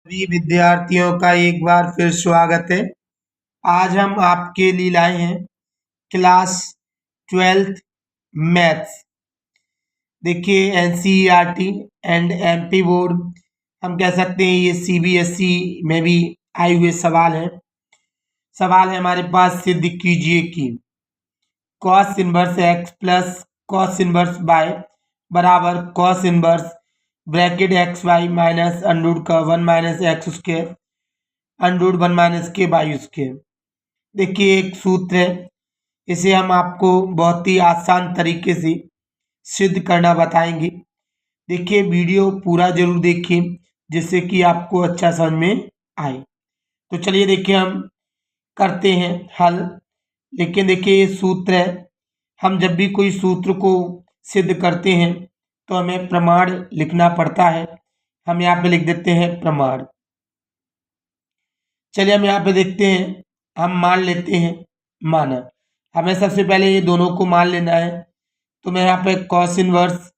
सभी विद्यार्थियों का एक बार फिर स्वागत है। आज हम आपके लिए लाए हैं क्लास 12th मैथ्स। देखिए एनसीईआरटी एंड एमपी बोर्ड हम कह सकते हैं ये सीबीएसई में भी आए हुए सवाल है हमारे पास। सिद्ध कीजिए कि cos inverse x plus cos inverse y बराबर cos inverse bracket x y minus under का 1 minus x square under 1 minus के वाई स्क्वायर। देखिए एक सूत्र है, इसे हम आपको बहुत ही आसान तरीके से सिद्ध करना बताएंगे। देखिए वीडियो पूरा जरूर देखिए जिससे कि आपको अच्छा समझ में आए। तो चलिए देखिए हम करते हैं हल। लेकिन देखिए ये सूत्र है, हम जब भी कोई सूत्र को सिद्ध करते हैं तो हमें प्रमाण लिखना पड़ता है। हम यहाँ पे लिख देते हैं प्रमाण। चलिए हम यहाँ पे देखते हैं, हम मान लेते हैं माना। हमें सबसे पहले ये दोनों को मान लेना है। तो मैं यहाँ पे कॉस इनवर्स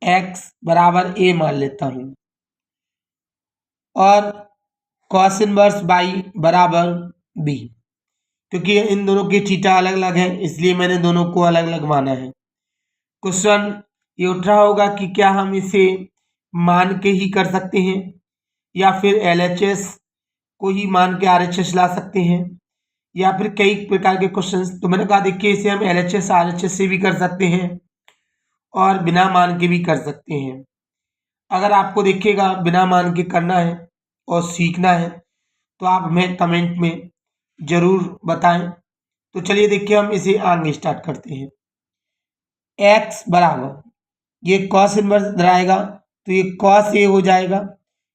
एक्स बराबर ए मान लेता हूँ और कॉस इनवर्स बाई बराबर बी। क्योंकि इन दोनों के थीटा अलग अलग है इसलिए मैंने दोनों को अलग अलग माना है। क्वेश्चन ये उठ रहा होगा कि क्या हम इसे मान के ही कर सकते हैं या फिर एलएचएस को ही मान के आरएचएस ला सकते हैं या फिर कई प्रकार के क्वेश्चंस। तो मैंने कहा देखिए इसे हम एलएचएस आरएचएस से भी कर सकते हैं और बिना मान के भी कर सकते हैं। अगर आपको देखिएगा बिना मान के करना है और सीखना है तो आप हमें कमेंट में जरूर बताएं। तो चलिए देखिए हम इसे आगे स्टार्ट करते हैं। x बराबर ये कॉस इनवर्स इधर आएगा तो ये कॉस ए हो जाएगा।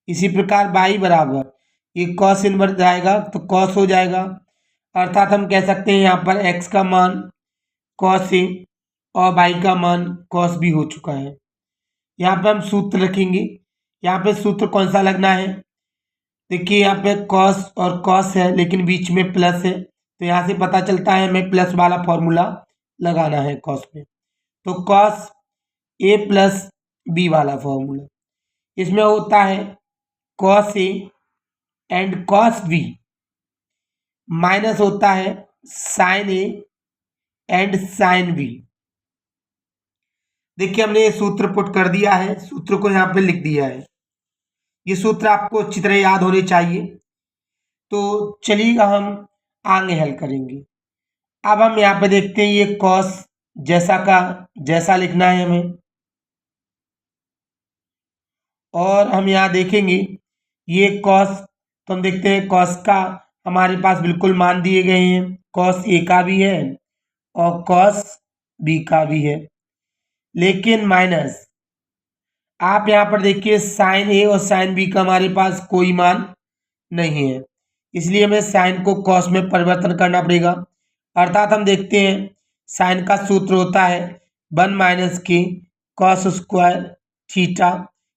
इसी प्रकार y बराबर ये कॉस इनवर्स आएगा तो कॉस हो जाएगा। अर्थात हम कह सकते हैं यहाँ पर x का मान कॉस ए और y का मान कॉस बी हो चुका है। यहाँ पे हम सूत्र रखेंगे। यहाँ पे सूत्र कौन सा लगना है, देखिए यहाँ पे कॉस और कॉस है लेकिन बीच में प्लस है तो यहाँ से पता चलता है हमें प्लस वाला फॉर्मूला लगाना है कॉस में। तो कॉस ए प्लस बी वाला फॉर्मूला, इसमें होता है cos A and cos B minus होता है sine A and sine B. देखिए हमने ये सूत्र पुट कर दिया है, सूत्र को यहाँ पे लिख दिया है। ये सूत्र आपको अच्छी तरह याद होने चाहिए। तो चलिए हम आगे हल करेंगे। अब हम यहाँ पे देखते हैं ये कॉस जैसा का जैसा लिखना है हमें, और हम यहाँ देखेंगे ये कॉस, तो हम देखते हैं कॉस का हमारे पास बिल्कुल मान दिए गए हैं। कॉस ए का भी है और कॉस बी का भी है, लेकिन माइनस आप यहाँ पर देखिए साइन ए और साइन बी का हमारे पास कोई मान नहीं है, इसलिए हमें साइन को कॉस में परिवर्तन करना पड़ेगा। अर्थात हम देखते हैं साइन का सूत्र होता है 1 माइनस के कॉस स्क्वायर थीटा,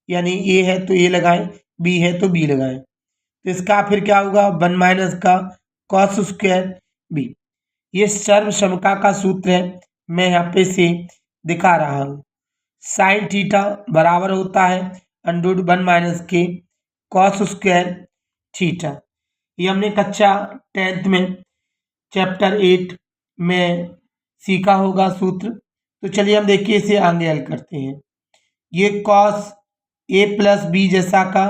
यानी ए है तो ए लगाएं, बी है तो बी लगाएं। तो इसका फिर क्या होगा 1 माइनस का कॉस स्क्वायर बी। ये सर्वसमता का सूत्र है, मैं यहाँ पे से दिखा रहा हूँ। साइन थीटा बराबर होता है अंडर 1 माइनस के कॉस स्क्वायर थीटा। ये हमने कक्षा 10th में चैप्टर 8 में सीखा होगा सूत्र। तो चलिए हम देखिए इसे आगे हल करते हैं। ये कॉस ए प्लस बी जैसा का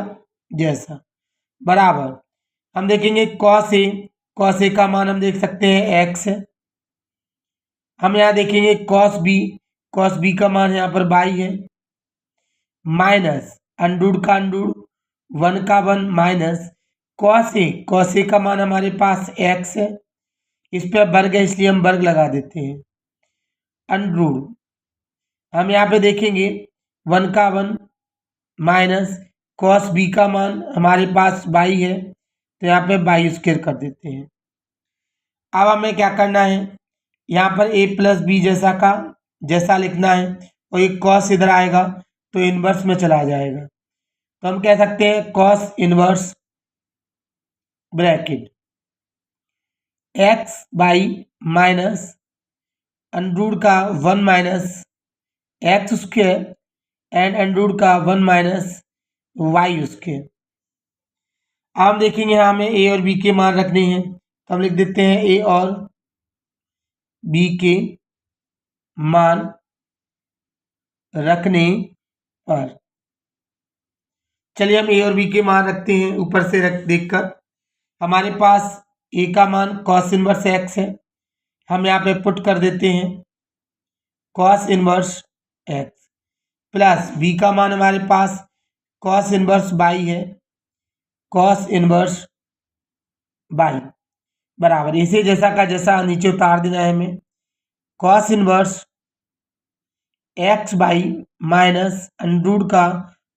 जैसा बराबर हम देखेंगे कॉस ए का मान हम देख सकते हैं एक्स है। हम यहाँ देखेंगे कॉस बी का मान यहाँ पर बाई है, माइनस अंडर का अंडर 1 का 1 माइनस कॉस ए का मान हमारे पास एक्स है, इस पर वर्ग है इसलिए हम वर्ग लगा देते हैं। अंडर हम यहाँ पे देखेंगे 1 का 1 माइनस कॉस बी का मान हमारे पास बाई है तो यहाँ पे बाई स्क्वायर कर देते हैं। अब हमें क्या करना है, यहाँ पर ए प्लस बी जैसा का जैसा लिखना है और ये कॉस इधर आएगा तो इनवर्स में चला जाएगा। तो हम कह सकते हैं cos inverse bracket x by minus under का 1 minus x square and under का 1 माइनस वाई उसके। अब हम देखेंगे यहाँ हमें ए और बी के मान रखने हैं, तो हम लिख देते हैं ए और बी के मान रखने पर। चलिए हम ए और बी के मान रखते हैं ऊपर से देखकर। हमारे पास ए का मान कॉस इनवर्स एक्स है, हम यहाँ पे पुट कर देते हैं cos inverse x, plus B का मान हमारे पास कॉस इनवर्स बाई है, कॉस इनवर्स बाई बराबर इसे जैसा का जैसा नीचे उतार देना है हमें। Cos inverse x by minus under root का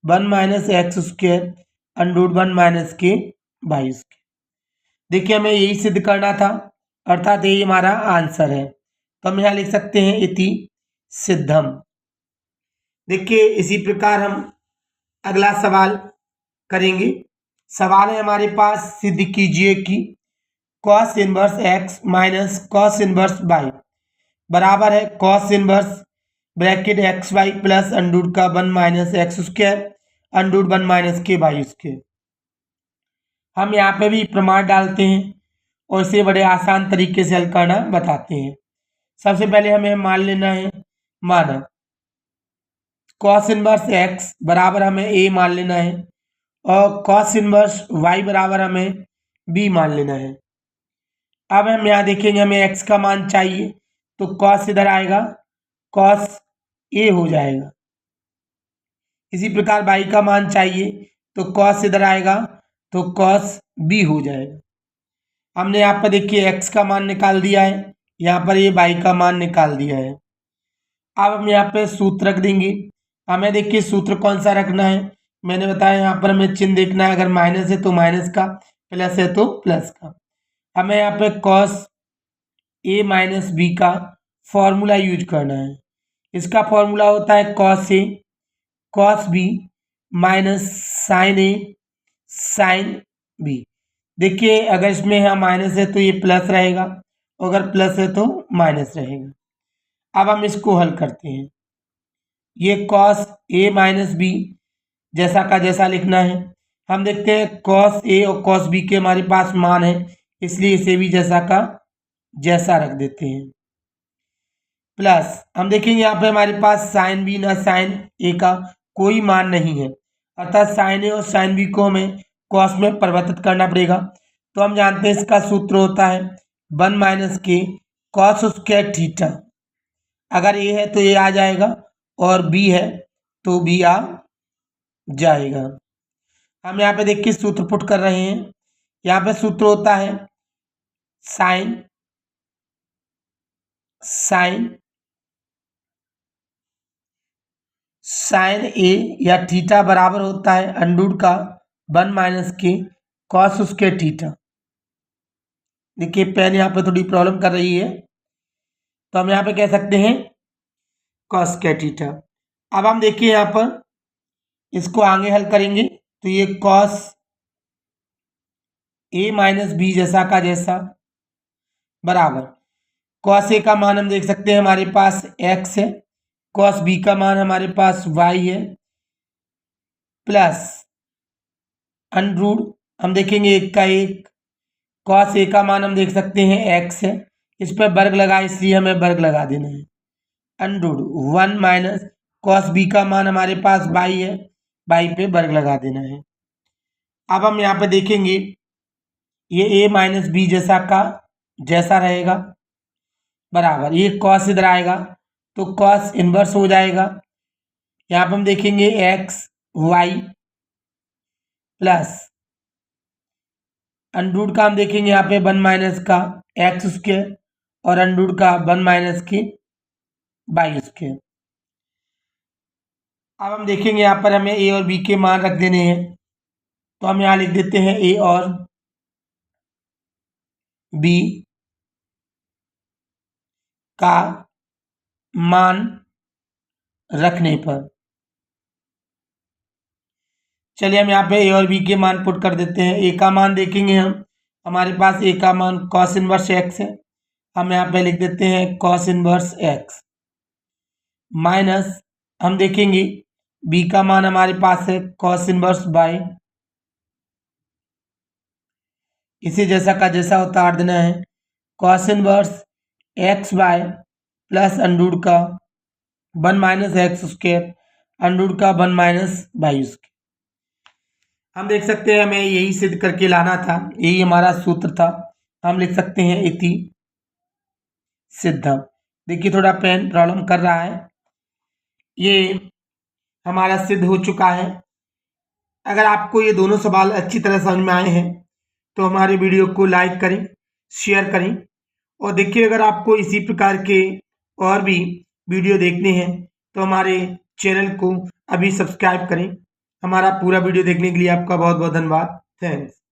1 minus x square under root 1 minus के बाई स्क्वायर। देखिए हमें यही सिद्ध करना था, अर्थात यही हमारा आंसर है, तो हम यहाँ लिख सकते हैं इति सिद्धम। देखिए इसी प्रकार हम अगला सवाल करेंगे। सवाल है हमारे पास, सिद्ध कीजिए कि cos inverse x minus cos inverse y बराबर है cos inverse bracket x y plus under root का 1 minus x square under root 1 minus के बाई स्क्वायर। हम यहाँ पे भी प्रमाण डालते हैं और इसे बड़े आसान तरीके से हल करना बताते हैं। सबसे पहले हमें मान लेना है, माना कॉस इनवर्स एक्स बराबर हमें ए मान लेना है और कॉस इनवर्स वाई बराबर हमें बी मान लेना है। अब हम यहाँ देखेंगे हमें एक्स का मान चाहिए, तो कॉस इधर आएगा, कॉस ए हो जाएगा। इसी प्रकार बाई का मान चाहिए, तो कॉस इधर आएगा, तो कॉस बी हो जाएगा। हमने यहाँ पर देखिए एक्स का मान निकाल दिया है, यहाँ पर ये बाई का मान निकाल दिया है। अब हम यहाँ पे सूत्र रख देंगे। हमें देखिए सूत्र कौन सा रखना है, मैंने बताया यहाँ पर हमें चिन्ह देखना है, अगर माइनस है तो माइनस का, प्लस है तो प्लस का। हमें यहाँ पे कॉस ए माइनस बी का फॉर्मूला यूज करना है। इसका फॉर्मूला होता है कॉस ए कॉस बी माइनस साइन ए साइन बी। देखिए अगर इसमें यहाँ माइनस है तो ये प्लस रहेगा, अगर प्लस है तो माइनस रहेगा। अब हम इसको हल करते हैं। ये कॉस ए माइनस बी जैसा का जैसा लिखना है। हम देखते हैं कॉस ए और कॉस बी के हमारे पास मान है, इसलिए इसे भी जैसा का जैसा रख देते हैं। प्लस हम देखेंगे यहाँ पे हमारे पास साइन बी ना साइन ए का कोई मान नहीं है, अर्थात साइन ए और साइन बी को हमें कॉस में परिवर्तित करना पड़ेगा। तो हम जानते हैं इसका सूत्र होता है 1 माइनस के कॉस स्क्वायर थीटा। अगर ए है तो ए आ जाएगा और बी है तो बी आ जाएगा। हम यहाँ पे देखिए सूत्र पुट कर रहे हैं। यहाँ पे सूत्र होता है साइन साइन ए या थीटा बराबर होता है अंडरूट का 1 माइनस के कॉस स्क्वायर थीटा। देखिए पेन यहाँ पे थोड़ी प्रॉब्लम कर रही है, तो हम यहाँ पे कह सकते हैं कॉस स्क्वायर थीटा। अब हम देखिए यहाँ पर इसको आगे हल करेंगे, तो ये कॉस ए माइनस बी जैसा का जैसा बराबर कॉस ए का मान हम देख सकते हैं हमारे पास एक्स है, कॉस बी का मान हमारे पास वाई है, प्लस अंडरूट हम देखेंगे एक का एक, कॉस ए का मान हम देख सकते हैं एक्स है, इस पर वर्ग लगा इसलिए हमें वर्ग लगा देना है, अंडरूट 1 माइनस कॉस बी का मान हमारे पास बाई है, बाई पे वर्ग लगा देना है। अब हम यहाँ पे देखेंगे ये ए माइनस बी जैसा का जैसा रहेगा बराबर ये कॉस इधर आएगा तो कॉस इनवर्स हो जाएगा। यहाँ पर हम देखेंगे एक्स वाई प्लस अंडरूट का हम देखेंगे यहाँ पे 1 माइनस का एक्स स्क्वायर और अंडरूट का 1 माइनस के बाई स्क्वायर। अब हम देखेंगे यहाँ पर हमें ए और बी के मान रख देने हैं, तो हम यहाँ लिख देते हैं ए और बी का मान रखने पर। चलिए हम यहाँ पे ए और बी के मान पुट कर देते हैं। ए का मान देखेंगे हम, हमारे पास ए का मान कॉस इनवर्स एक्स है, हम यहाँ पे लिख देते हैं कॉस इनवर्स एक्स माइनस हम देखेंगे बी का मान हमारे पास है कॉस इनवर्स बाय, इसी जैसा का जैसा उतार देना है, cos inverse x by plus अंडूड का 1 माइनस एक्स स्क्वायर अंडूड का 1 माइनस वाई स्क्वायर। हम देख सकते हैं हमें यही सिद्ध करके लाना था, यही हमारा सूत्र था। हम लिख सकते हैं इति सिद्धम। देखिए थोड़ा पेन प्रॉब्लम कर रहा है, ये हमारा सिद्ध हो चुका है। अगर आपको ये दोनों सवाल अच्छी तरह समझ में आए हैं तो हमारे वीडियो को लाइक करें, शेयर करें, और देखिए अगर आपको इसी प्रकार के और भी वीडियो देखने हैं तो हमारे चैनल को अभी सब्सक्राइब करें। हमारा पूरा वीडियो देखने के लिए आपका बहुत बहुत धन्यवाद। थैंक्स।